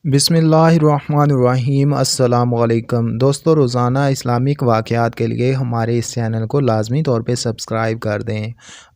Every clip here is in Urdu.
بسم اللہ الرحمن الرحیم۔ السلام علیکم دوستو، روزانہ اسلامک واقعات کے لیے ہمارے اس چینل کو لازمی طور پہ سبسکرائب کر دیں۔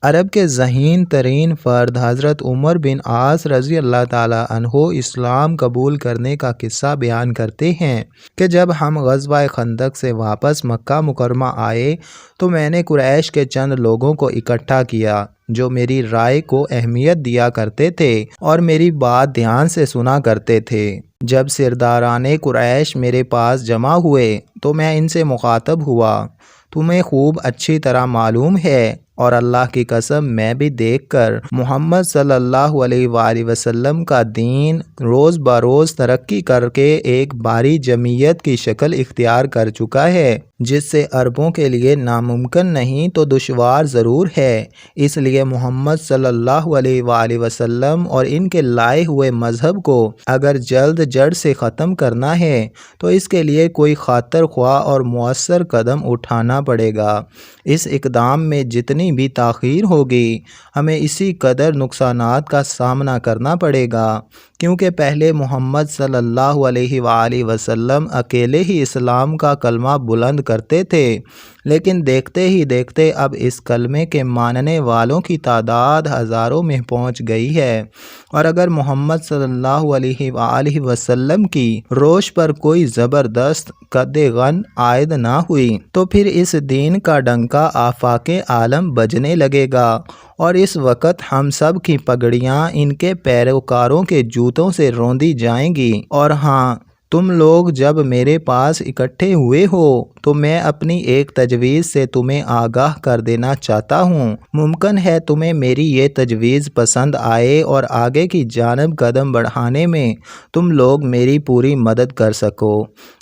عرب کے ذہین ترین فرد حضرت عمر بن عاص رضی اللہ تعالیٰ عنہ اسلام قبول کرنے کا قصہ بیان کرتے ہیں کہ جب ہم غزوہ خندق سے واپس مکہ مکرمہ آئے تو میں نے قریش کے چند لوگوں کو اکٹھا کیا جو میری رائے کو اہمیت دیا کرتے تھے اور میری بات دھیان سے سنا کرتے تھے۔ جب سرداران قریش میرے پاس جمع ہوئے تو میں ان سے مخاطب ہوا، تمہیں خوب اچھی طرح معلوم ہے اور اللہ کی قسم میں بھی دیکھ کر محمد صلی اللہ علیہ وآلہ وسلم کا دین روز بروز ترقی کر کے ایک باری جمعیت کی شکل اختیار کر چکا ہے جس سے عربوں کے لیے ناممکن نہیں تو دشوار ضرور ہے۔ اس لیے محمد صلی اللہ علیہ وآلہ وسلم اور ان کے لائے ہوئے مذہب کو اگر جلد جڑ سے ختم کرنا ہے تو اس کے لیے کوئی خاطر خواہ اور مؤثر قدم اٹھانا پڑے گا۔ اس اقدام میں جتنی بھی تاخیر ہوگی ہمیں اسی قدر نقصانات کا سامنا کرنا پڑے گا، کیونکہ پہلے محمد صلی اللہ علیہ وآلہ وسلم اکیلے ہی اسلام کا کلمہ بلند کرتے تھے، لیکن دیکھتے ہی دیکھتے اب اس کلمے کے ماننے والوں کی تعداد ہزاروں میں پہنچ گئی ہے، اور اگر محمد صلی اللہ علیہ وآلہ وسلم کی روش پر کوئی زبردست قدغن عائد نہ ہوئی تو پھر اس دین کا ڈنکا آفاق عالم بجنے لگے گا، اور اس وقت ہم سب کی پگڑیاں ان کے پیروکاروں کے جوتوں سے روندی جائیں گی۔ اور ہاں، تم لوگ جب میرے پاس اکٹھے ہوئے ہو تو میں اپنی ایک تجویز سے تمہیں آگاہ کر دینا چاہتا ہوں، ممکن ہے تمہیں میری یہ تجویز پسند آئے اور آگے کی جانب قدم بڑھانے میں تم لوگ میری پوری مدد کر سکو۔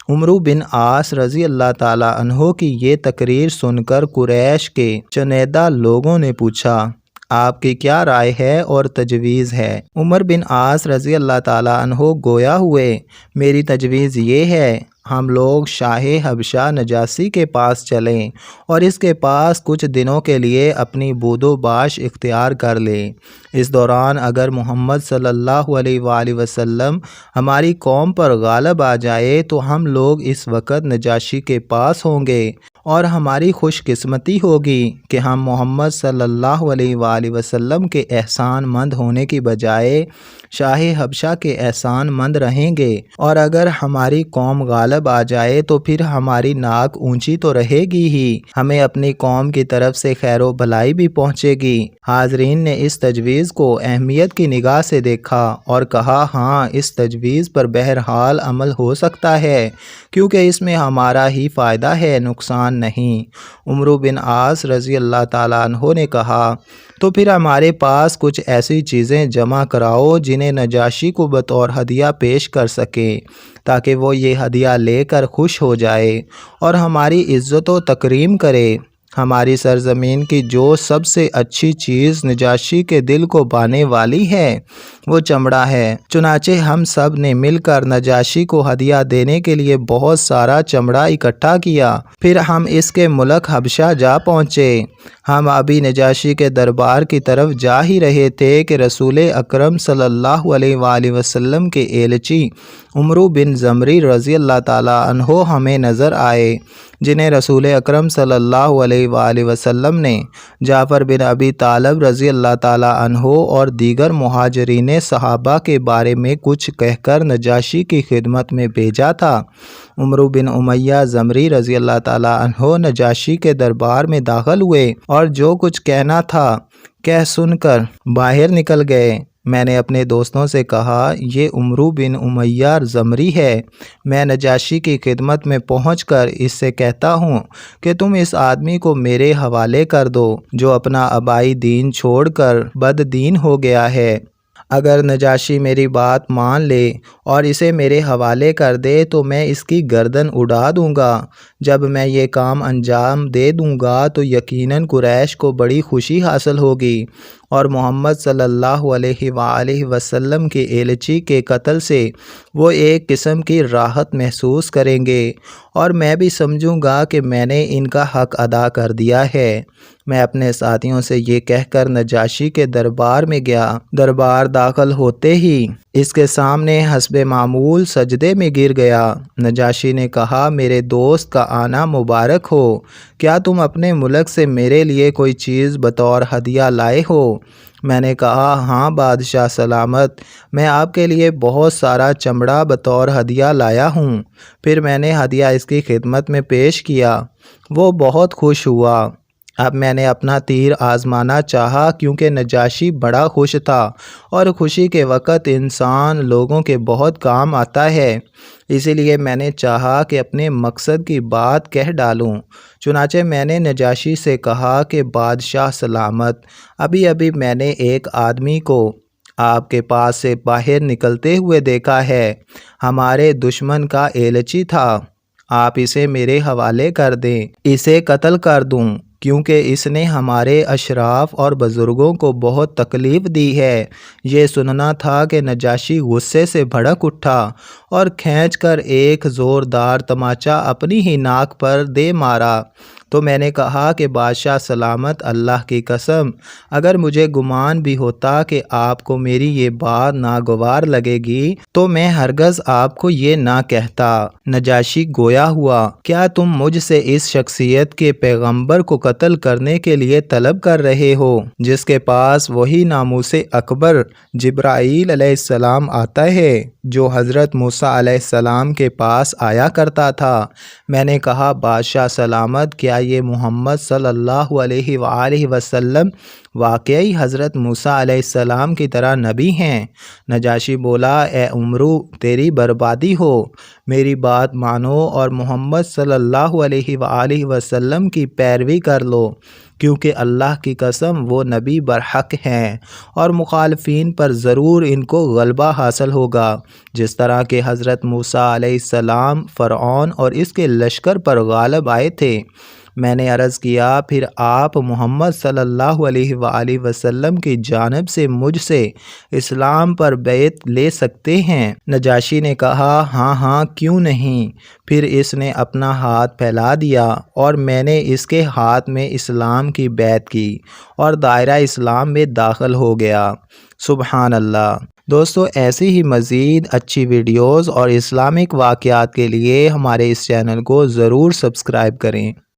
عمر بن عاص رضی اللہ تعالیٰ عنہ کی یہ تقریر سن کر قریش کے چنیدہ لوگوں نے پوچھا، آپ کی کیا رائے ہے اور تجویز ہے؟ عمر بن عاص رضی اللہ تعالیٰ عنہ گویا ہوئے، میری تجویز یہ ہے، ہم لوگ شاہ حبشہ نجاشی کے پاس چلیں اور اس کے پاس کچھ دنوں کے لیے اپنی بود و باش اختیار کر لیں۔ اس دوران اگر محمد صلی اللہ علیہ وآلہ وسلم ہماری قوم پر غالب آ جائے تو ہم لوگ اس وقت نجاشی کے پاس ہوں گے، اور ہماری خوش قسمتی ہوگی کہ ہم محمد صلی اللہ علیہ وآلہ وسلم کے احسان مند ہونے کی بجائے شاہ حبشہ کے احسان مند رہیں گے، اور اگر ہماری قوم غالب آ جائے تو پھر ہماری ناک اونچی تو رہے گی ہی، ہمیں اپنی قوم کی طرف سے خیر و بھلائی بھی پہنچے گی۔ حاضرین نے اس تجویز کو اہمیت کی نگاہ سے دیکھا اور کہا، ہاں، اس تجویز پر بہرحال عمل ہو سکتا ہے، کیونکہ اس میں ہمارا ہی فائدہ ہے، نقصان نہیں۔ عمر بن عاص رضی اللہ تعالیٰ عنہ نے کہا، تو پھر ہمارے پاس کچھ ایسی چیزیں جمع کراؤ جنہیں نجاشی کو بطور ہدیہ پیش کر سکیں، تاکہ وہ یہ ہدیہ لے کر خوش ہو جائے اور ہماری عزت و تکریم کرے۔ ہماری سرزمین کی جو سب سے اچھی چیز نجاشی کے دل کو بھانے والی ہے وہ چمڑا ہے۔ چنانچہ ہم سب نے مل کر نجاشی کو ہدیہ دینے کے لیے بہت سارا چمڑا اکٹھا کیا، پھر ہم اس کے ملک حبشہ جا پہنچے۔ ہم ابھی نجاشی کے دربار کی طرف جا ہی رہے تھے کہ رسول اکرم صلی اللہ علیہ وآلہ وسلم کے ایلچی عمر بن زمری رضی اللہ تعالیٰ عنہ ہمیں نظر آئے، جنہیں رسول اکرم صلی اللہ علیہ وآلہ وسلم نے جعفر بن ابی طالب رضی اللہ تعالیٰ عنہ اور دیگر مہاجرین صحابہ کے بارے میں کچھ کہہ کر نجاشی کی خدمت میں بھیجا تھا۔ عمر بن امیہ زمری رضی اللہ تعالیٰ عنہ نجاشی کے دربار میں داخل ہوئے اور جو کچھ کہنا تھا کہہ سن کر باہر نکل گئے۔ میں نے اپنے دوستوں سے کہا، یہ عمر بن امیہ زمری ہے، میں نجاشی کی خدمت میں پہنچ کر اس سے کہتا ہوں کہ تم اس آدمی کو میرے حوالے کر دو جو اپنا آبائی دین چھوڑ کر بد دین ہو گیا ہے۔ اگر نجاشی میری بات مان لے اور اسے میرے حوالے کر دے تو میں اس کی گردن اڑا دوں گا۔ جب میں یہ کام انجام دے دوں گا تو یقیناً قریش کو بڑی خوشی حاصل ہوگی، اور محمد صلی اللہ علیہ وآلہ وسلم کے ایلچی کے قتل سے وہ ایک قسم کی راحت محسوس کریں گے، اور میں بھی سمجھوں گا کہ میں نے ان کا حق ادا کر دیا ہے۔ میں اپنے ساتھیوں سے یہ کہہ کر نجاشی کے دربار میں گیا۔ دربار داخل ہوتے ہی اس کے سامنے حسب معمول سجدے میں گر گیا۔ نجاشی نے کہا میرے دوست کا آنا مبارک ہو، کیا تم اپنے ملک سے میرے لیے کوئی چیز بطور ہدیہ لائے ہو؟ میں نے کہا ہاں بادشاہ سلامت، میں آپ کے لیے بہت سارا چمڑا بطور ہدیہ لایا ہوں۔ پھر میں نے ہدیہ اس کی خدمت میں پیش کیا، وہ بہت خوش ہوا۔ اب میں نے اپنا تیر آزمانا چاہا کیونکہ نجاشی بڑا خوش تھا، اور خوشی کے وقت انسان لوگوں کے بہت کام آتا ہے، اسی لیے میں نے چاہا کہ اپنے مقصد کی بات کہہ ڈالوں۔ چنانچہ میں نے نجاشی سے کہا کہ بادشاہ سلامت، ابھی ابھی میں نے ایک آدمی کو آپ کے پاس سے باہر نکلتے ہوئے دیکھا ہے، ہمارے دشمن کا ایلچی تھا، آپ اسے میرے حوالے کر دیں، اسے قتل کر دوں، کیونکہ اس نے ہمارے اشراف اور بزرگوں کو بہت تکلیف دی ہے۔ یہ سننا تھا کہ نجاشی غصے سے بھڑک اٹھا اور کھینچ کر ایک زوردار تماچا اپنی ہی ناک پر دے مارا۔ تو میں نے کہا کہ بادشاہ سلامت، اللہ کی قسم، اگر مجھے گمان بھی ہوتا کہ آپ کو میری یہ بات ناگوار لگے گی تو میں ہرگز آپ کو یہ نہ کہتا۔ نجاشی گویا ہوا، کیا تم مجھ سے اس شخصیت کے پیغمبر کو قتل کرنے کے لیے طلب کر رہے ہو جس کے پاس وہی ناموس اکبر جبرائیل علیہ السلام آتا ہے جو حضرت موسیٰ علیہ السلام کے پاس آیا کرتا تھا؟ میں نے کہا بادشاہ سلامت، کیا یہ محمد صلی اللہ علیہ وآلہ وسلم واقعی حضرت موسیٰ علیہ السلام کی طرح نبی ہیں؟ نجاشی بولا، اے عمرو، تیری بربادی ہو، میری بات مانو اور محمد صلی اللہ علیہ وآلہ وسلم کی پیروی کر لو، کیونکہ اللہ کی قسم وہ نبی برحق ہیں، اور مخالفین پر ضرور ان کو غلبہ حاصل ہوگا، جس طرح کہ حضرت موسیٰ علیہ السلام فرعون اور اس کے لشکر پر غالب آئے تھے۔ میں نے عرض کیا، پھر آپ محمد صلی اللہ علیہ وآلہ وسلم کی جانب سے مجھ سے اسلام پر بیعت لے سکتے ہیں؟ نجاشی نے کہا ہاں ہاں، کیوں نہیں۔ پھر اس نے اپنا ہاتھ پھیلا دیا اور میں نے اس کے ہاتھ میں اسلام کی بیعت کی اور دائرہ اسلام میں داخل ہو گیا۔ سبحان اللہ۔ دوستو، ایسی ہی مزید اچھی ویڈیوز اور اسلامک واقعات کے لیے ہمارے اس چینل کو ضرور سبسکرائب کریں۔